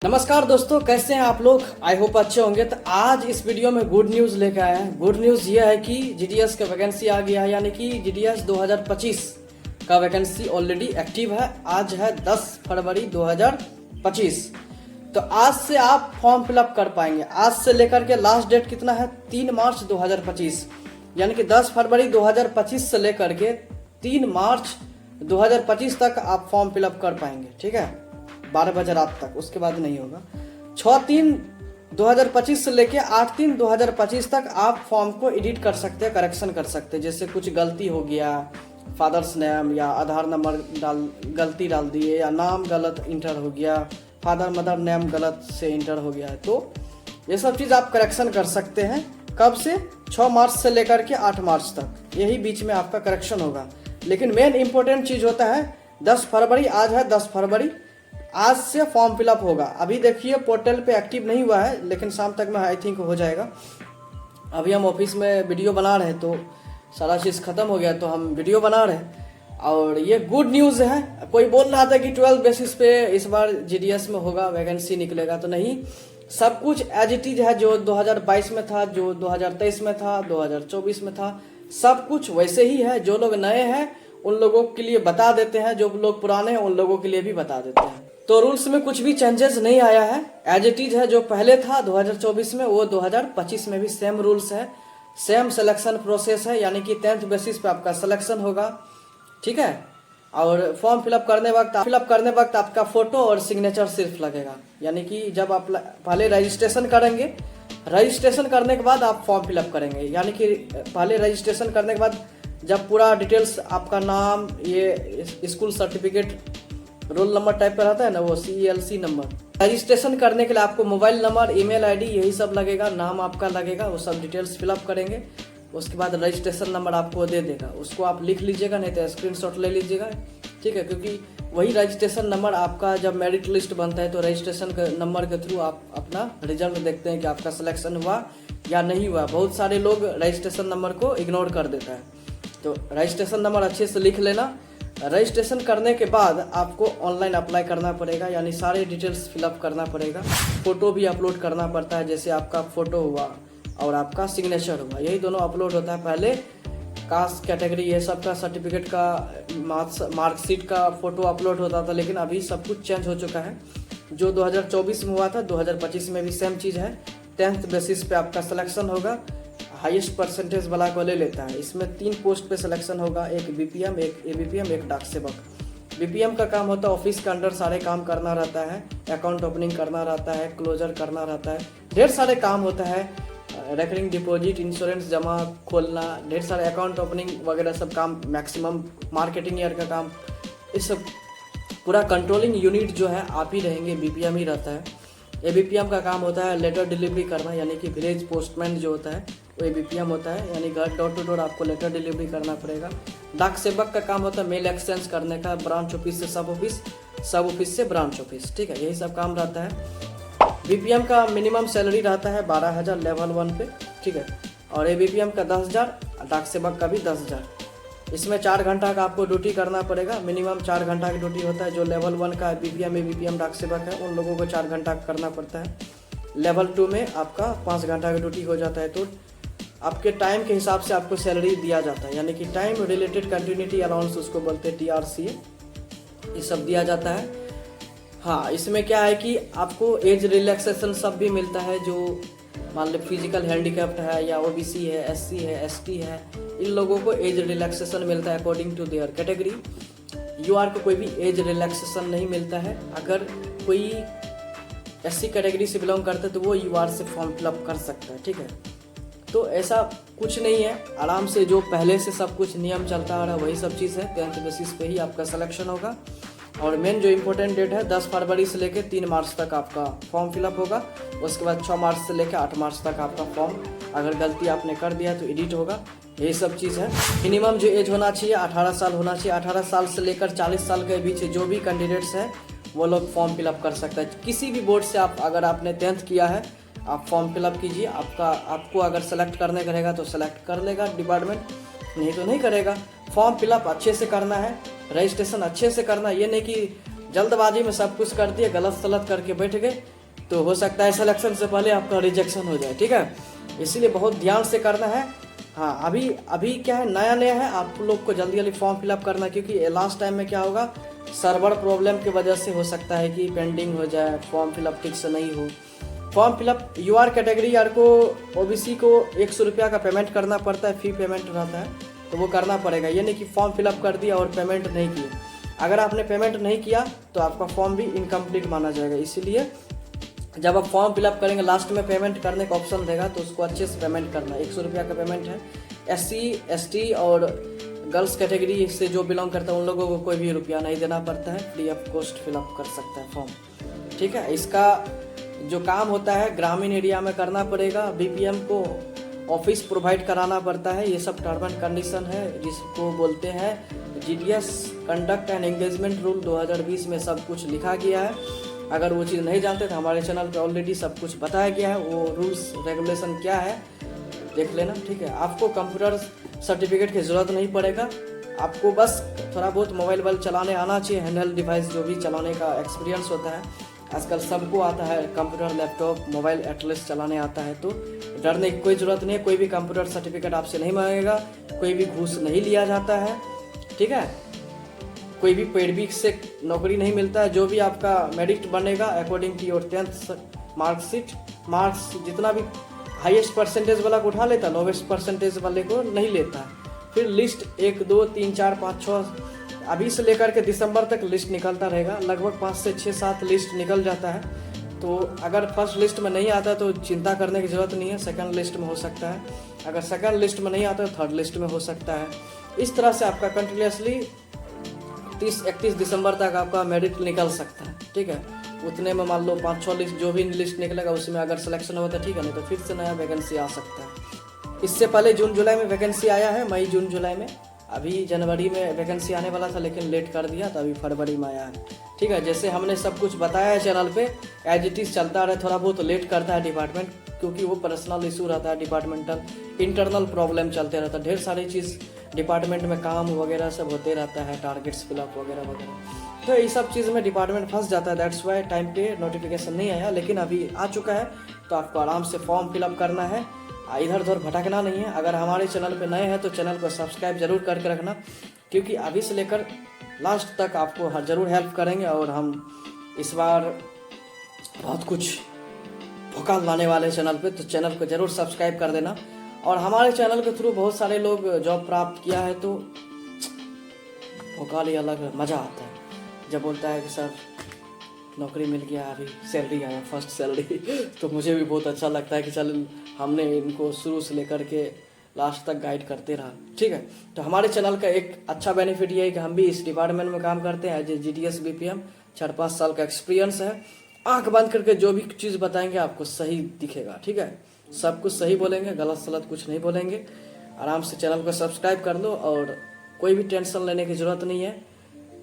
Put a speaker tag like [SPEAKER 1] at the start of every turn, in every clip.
[SPEAKER 1] नमस्कार दोस्तों, कैसे हैं आप लोग। आई होप अच्छे होंगे। तो आज इस वीडियो में गुड न्यूज़ लेकर आए हैं। गुड न्यूज़ ये है कि जीडीएस का वैकेंसी आ गया है, यानी कि जीडीएस 2025 का वैकेंसी ऑलरेडी एक्टिव है। आज है 10 फरवरी 2025। तो आज से आप फॉर्म फिलअप कर पाएंगे। आज से लेकर के लास्ट डेट कितना है, 3 मार्च 2025, यानी कि 10 फरवरी 2025 से लेकर के 3 मार्च 2025 तक आप फॉर्म फिलअप कर पाएंगे। ठीक है, 12 बजे रात तक, उसके बाद नहीं होगा। 6/3/2025 से लेके 8/3/2025 तक आप फॉर्म को एडिट कर सकते हैं, करेक्शन कर सकते हैं। जैसे कुछ गलती हो गया, फादर्स नेम या आधार नंबर गलती डाल दिए, या नाम गलत इंटर हो गया, फादर मदर नेम गलत से इंटर हो गया है, तो ये सब चीज़ आप करेक्शन कर सकते हैं। कब से? 6 मार्च से लेकर के 8 मार्च तक, यही बीच में आपका करेक्शन होगा। लेकिन मेन इंपॉर्टेंट चीज़ होता है 10 फरवरी। आज है 10 फरवरी, आज से फॉर्म फिलअप होगा। अभी देखिए पोर्टल पे एक्टिव नहीं हुआ है, लेकिन शाम तक में आई थिंक हो जाएगा। अभी हम ऑफिस में वीडियो बना रहे हैं, तो सारा चीज़ ख़त्म हो गया, तो हम वीडियो बना रहे हैं। और ये गुड न्यूज़ है। कोई बोल रहा था कि 12 बेसिस पे इस बार जीडीएस में होगा, वैकेंसी निकलेगा, तो नहीं, सब कुछ एज इट इज है। जो 2022 में था, जो 2023 में था, 2024 में था, सब कुछ वैसे ही है। जो लोग नए हैं उन लोगों के लिए बता देते हैं, जो लोग पुराने हैं उन लोगों के लिए भी बता देते हैं। तो रूल्स में कुछ भी चेंजेस नहीं आया है, एज इट इज है। जो पहले था 2024 में, वो 2025 में भी सेम रूल्स है, सेम सिलेक्शन प्रोसेस है, यानी कि 10th बेसिस पे आपका सिलेक्शन होगा। ठीक है, और फॉर्म फिलअप करने वक्त आपका फोटो और सिग्नेचर सिर्फ लगेगा। यानी कि जब आप पहले रजिस्ट्रेशन करेंगे, रजिस्ट्रेशन करने के बाद आप फॉर्म फिलअप करेंगे। यानी कि पहले रजिस्ट्रेशन करने के बाद जब पूरा डिटेल्स, आपका नाम, ये school certificate, roll number type का रहता है ना, वो CELC नंबर। रजिस्ट्रेशन करने के लिए आपको मोबाइल नंबर, ईमेल आईडी, यही सब लगेगा, नाम आपका लगेगा, वो सब डिटेल्स फिलअप करेंगे। उसके बाद रजिस्ट्रेशन नंबर आपको दे देगा, उसको आप लिख लीजिएगा, नहीं तो स्क्रीनशॉट ले लीजिएगा। ठीक है, क्योंकि वही रजिस्ट्रेशन नंबर आपका जब मेरिट लिस्ट बनता है, तो रजिस्ट्रेशन के नंबर के थ्रू आप अपना रिजल्ट देखते हैं कि आपका सिलेक्शन हुआ या नहीं हुआ। बहुत सारे लोग रजिस्ट्रेशन नंबर को इग्नोर कर देता है, तो रजिस्ट्रेशन नंबर अच्छे से लिख लेना। रजिस्ट्रेशन करने के बाद आपको ऑनलाइन अप्लाई करना पड़ेगा, यानी सारे डिटेल्स फिलअप करना पड़ेगा। फ़ोटो भी अपलोड करना पड़ता है, जैसे आपका फ़ोटो हुआ और आपका सिग्नेचर हुआ, यही दोनों अपलोड होता है। पहले कास्ट कैटेगरी ये सब का सर्टिफिकेट का, मार्कशीट का फ़ोटो अपलोड होता था, लेकिन अभी सब कुछ चेंज हो चुका है। जो 2024 में हुआ था, 2025 में भी सेम चीज़ है। 10th बेसिस पे आपका सिलेक्शन होगा, हाईएस्ट परसेंटेज वाला को ले लेता है। इसमें 3 पोस्ट पे सिलेक्शन होगा, एक BPM, एक ABPM, एक डाक सेवक। BPM का काम होता है ऑफिस के अंडर सारे काम करना रहता है, अकाउंट ओपनिंग करना रहता है, क्लोजर करना रहता है, ढेर सारे काम होता है, रेकरिंग डिपॉजिट, इंश्योरेंस जमा खोलना, ढेर सारे अकाउंट ओपनिंग वगैरह सब काम, मैक्सिमम मार्केटिंग ईयर का काम, इस सब पूरा कंट्रोलिंग यूनिट जो है आप ही रहेंगे, BPM ही रहता है। ABPM का काम होता है लेटर डिलीवरी करना, यानी कि विलेज पोस्टमैन जो होता है वो ABPM होता है, यानी घर डोर टू डोर आपको लेटर डिलीवरी करना पड़ेगा। डाक सेवक का काम होता है मेल एक्सचेंज करने का, ब्रांच ऑफिस से सब ऑफिस, सब ऑफिस से ब्रांच ऑफिस। ठीक है, यही सब काम रहता है। BPM का मिनिमम सैलरी रहता है 12,000 लेवल 1 पे। ठीक है, और ABPM का 10,000, डाक सेवक का भी 10,000। इसमें 4 घंटा का आपको ड्यूटी करना पड़ेगा, मिनिमम 4 घंटा की ड्यूटी होता है। जो लेवल 1 का BPM, ABPM, डाक सेवक है, उन लोगों को 4 घंटा करना पड़ता है। लेवल 2 में आपका 5 घंटा की ड्यूटी हो जाता है, तो आपके टाइम के हिसाब से आपको सैलरी दिया जाता है, यानी कि टाइम रिलेटेड कंटिन्यूटी अलाउंस उसको बोलते हैं, TRCA, ये सब दिया जाता है। हाँ, इसमें क्या है कि आपको एज रिलैक्सेशन सब भी मिलता है। जो मान लो फिजिकल हैंडीकैप्ड है, या OBC है, SC है, ST है, इन लोगों को एज रिलैक्सेशन मिलता है according to their category. UR को कोई भी एज रिलैक्सेशन नहीं मिलता है। अगर कोई SC कैटेगरी से बिलोंग करता है तो वो UR से फॉर्म फिलअप कर सकता है। ठीक है, तो ऐसा कुछ नहीं है, आराम से जो पहले से सब कुछ नियम चलता आ रहा है वही सब चीज़ है। 10th बेसिस पे ही आपका सिलेक्शन होगा। और मेन जो इम्पोर्टेंट डेट है 10 फरवरी से लेकर 3 मार्च तक आपका फॉर्म फिलअप होगा। उसके बाद 6 मार्च से लेकर 8 मार्च तक आपका फॉर्म, अगर गलती आपने कर दिया तो एडिट होगा। यही सब चीज़ है। मिनिमम जो एज होना चाहिए 18 साल होना चाहिए। 18 साल से लेकर 40 साल के बीच जो भी कैंडिडेट्स हैं वो लोग फॉर्म फिलअप कर सकते हैं। किसी भी बोर्ड से आप, अगर आपने 10th किया है, आप फॉर्म फिलअप कीजिए। आपको अगर सेलेक्ट करने का रहेगा तो सेलेक्ट कर लेगा डिपार्टमेंट, नहीं तो नहीं करेगा। फॉर्म फिलअप अच्छे से करना है, रजिस्ट्रेशन अच्छे से करना। ये नहीं कि जल्दबाजी में सब कुछ कर दिए, गलत सलत करके बैठ गए, तो हो सकता है सिलेक्शन से पहले आपका रिजेक्शन हो जाए। ठीक है, इसीलिए बहुत ध्यान से करना है। हाँ, अभी क्या है, नया नया है, आप लोग को जल्दी जल्दी फॉर्म फिलअप करना है, क्योंकि लास्ट टाइम में क्या होगा, सर्वर प्रॉब्लम की वजह से हो सकता है कि पेंडिंग हो जाए, फॉर्म फिलअप ठीक से नहीं हो। फॉर्म फिलअप यूआर कैटेगरी यार को, ओबीसी को 100 रुपया का पेमेंट करना पड़ता है, फी पेमेंट रहता है, तो वो करना पड़ेगा। ये नहीं कि फॉर्म फिलअप कर दिया और पेमेंट नहीं किया। अगर आपने पेमेंट नहीं किया तो आपका फॉर्म भी इनकम्प्लीट माना जाएगा। इसीलिए जब आप फॉर्म फिलअप करेंगे, लास्ट में पेमेंट करने का ऑप्शन देगा, तो उसको अच्छे से पेमेंट करना है। 100 रुपया का पेमेंट है। SC ST और गर्ल्स कैटेगरी से जो बिलोंग करता है उन लोगों को कोई भी रुपया नहीं देना पड़ता है, फ्री ऑफ कॉस्ट फिलअप कर सकता है फॉर्म। ठीक है, इसका जो काम होता है ग्रामीण एरिया में करना पड़ेगा, BPM को ऑफिस प्रोवाइड कराना पड़ता है। ये सब टर्म एंड कंडीशन है, जिसको बोलते हैं GDS conduct and engagement rule 2020 में सब कुछ लिखा गया है। अगर वो चीज़ नहीं जानते तो हमारे चैनल पे ऑलरेडी सब कुछ बताया गया है, वो रूल्स रेगुलेशन क्या है देख लेना। ठीक है, आपको कंप्यूटर सर्टिफिकेट की ज़रूरत नहीं पड़ेगा, आपको बस थोड़ा बहुत मोबाइल चलाने आना चाहिए, हैंडहेल्ड डिवाइस जो भी चलाने का एक्सपीरियंस होता है। आजकल सबको आता है, कंप्यूटर, लैपटॉप, मोबाइल एटलीस्ट चलाने आता है, तो डरने की कोई ज़रूरत नहीं है। कोई भी कंप्यूटर सर्टिफिकेट आपसे नहीं मांगेगा, कोई भी घूस नहीं लिया जाता है। ठीक है, कोई भी पेड से नौकरी नहीं मिलता है। जो भी आपका मेरिट बनेगा according to your 10th marksheet, marks जितना भी हाईएस्ट परसेंटेज वाला को उठा लेता है, लोवेस्ट परसेंटेज वाले को नहीं लेता है। फिर लिस्ट 1 2 3 4 5 6 अभी से लेकर के दिसंबर तक लिस्ट निकलता रहेगा, लगभग 5 से 6 7 लिस्ट निकल जाता है। तो अगर फर्स्ट लिस्ट में नहीं आता तो चिंता करने की ज़रूरत नहीं है, सेकंड लिस्ट में हो सकता है। अगर सेकंड लिस्ट में नहीं आता तो थर्ड लिस्ट में हो सकता है। इस तरह से आपका कंटिन्यूसली 30-31 दिसंबर तक आपका मेरिट निकल सकता है। ठीक है, उतने में मान लो 5-6 लिस्ट, जो भी लिस्ट निकलेगा उसमें अगर सिलेक्शन होता है ठीक है, नहीं तो फिर से नया वैकेंसी आ सकता है। इससे पहले जून जुलाई में वैकेंसी आया है, मई जून जुलाई में। अभी जनवरी में वैकेंसी आने वाला था लेकिन लेट कर दिया, तो अभी फरवरी में आया है। ठीक है, जैसे हमने सब कुछ बताया है चैनल पे, एज इट इज़ चलता रहे। थोड़ा बहुत लेट करता है डिपार्टमेंट, क्योंकि वो पर्सनल इशू रहता है, डिपार्टमेंटल इंटरनल प्रॉब्लम चलते रहता है, ढेर सारी चीज़ डिपार्टमेंट में काम वगैरह सब होते रहता है, टारगेट्स फिलअप वगैरह वगैरह, तो ये सब चीज़ में डिपार्टमेंट फंस जाता है। दैट्स वाई टाइम पे नोटिफिकेशन नहीं आया, लेकिन अभी आ चुका है, तो आपको आराम से फॉर्म फिलअप करना है, इधर उधर भटकना नहीं है। अगर हमारे चैनल पे नए हैं तो चैनल को सब्सक्राइब जरूर करके रखना, क्योंकि अभी से लेकर लास्ट तक आपको हर जरूर हेल्प करेंगे। और हम इस बार बहुत कुछ भोकाल लाने वाले चैनल पे, तो चैनल को जरूर सब्सक्राइब कर देना। और हमारे चैनल के थ्रू बहुत सारे लोग जॉब प्राप्त किया है, तो भोकाल ही अलग मज़ा आता है जब बोलता है कि सर नौकरी मिल गया, अभी सैलरी आया, फर्स्ट सैलरी तो मुझे भी बहुत अच्छा लगता है कि चल हमने इनको शुरू से लेकर के लास्ट तक गाइड करते रहा। ठीक है, तो हमारे चैनल का एक अच्छा बेनिफिट ये है कि हम भी इस डिपार्टमेंट में काम करते हैं, एज ए GDS BPM 4-5 साल का एक्सपीरियंस है। आंख बंद करके जो भी चीज़ बताएंगे आपको सही दिखेगा। ठीक है, सब कुछ सही बोलेंगे, गलत सलत कुछ नहीं बोलेंगे। आराम से चैनल को सब्सक्राइब कर लो, और कोई भी टेंशन लेने की ज़रूरत नहीं है।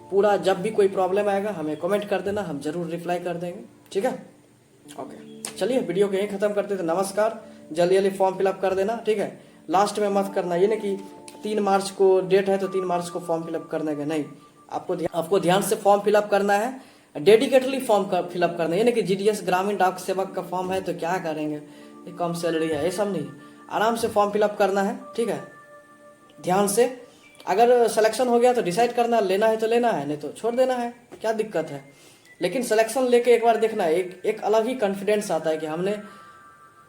[SPEAKER 1] पूरा जब भी कोई प्रॉब्लम आएगा हमें कमेंट कर देना, हम जरूर रिप्लाई कर देंगे। ठीक है, ओके, चलिए वीडियो को यहीं ख़त्म करते थे। नमस्कार, जल्दी जल्दी फॉर्म फिलअप कर देना। ठीक है, लास्ट में मत करना, ये नहीं कि 3 मार्च को डेट है तो 3 मार्च को फॉर्म फिलअप करने का नहीं, आपको ध्यान से फॉर्म फिलअप करना है, डेडिकेटली फॉर्म फिलअप करना है। ये नहीं कि GDS ग्रामीण डाक सेवक का फॉर्म है तो क्या करेंगे, कम सैलरी है, ये सब नहीं। आराम से फॉर्म फिलअप करना है। ठीक है, ध्यान से। अगर सिलेक्शन हो गया तो डिसाइड करना, लेना है तो लेना है, नहीं तो छोड़ देना है, क्या दिक्कत है। लेकिन सिलेक्शन लेके एक बार देखना है, एक अलग ही कॉन्फिडेंस आता है कि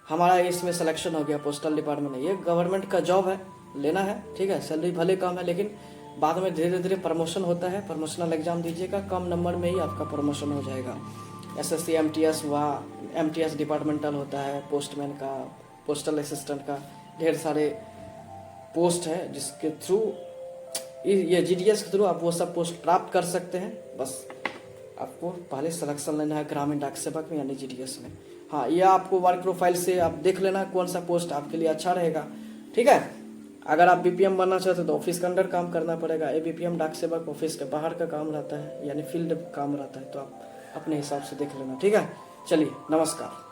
[SPEAKER 1] हमारा इसमें सिलेक्शन हो गया, पोस्टल डिपार्टमेंट में, ये गवर्नमेंट का जॉब है, लेना है। ठीक है, सैलरी भले कम है लेकिन बाद में धीरे धीरे प्रमोशन होता है। प्रमोशनल एग्जाम दीजिएगा, कम नंबर में ही आपका प्रमोशन हो जाएगा। SSC MTS हुआ, MTS डिपार्टमेंटल होता है, पोस्टमैन का, पोस्टल असिस्टेंट का, ढेर सारे पोस्ट है जिसके थ्रू ये GDS के थ्रू आप वो सब पोस्ट प्राप्त कर सकते हैं। बस आपको पहले सिलेक्शन लेना है ग्रामीण डाक सेवक में यानी GDS में। हाँ, ये आपको वर्क प्रोफाइल से आप देख लेना कौन सा पोस्ट आपके लिए अच्छा रहेगा। ठीक है, अगर आप BPM बनना चाहते हो तो ऑफिस के अंदर काम करना पड़ेगा। ABPM डाक सेवक ऑफिस के बाहर का काम रहता है, यानी फील्ड काम रहता है, तो आप अपने हिसाब से देख लेना। ठीक है, चलिए नमस्कार।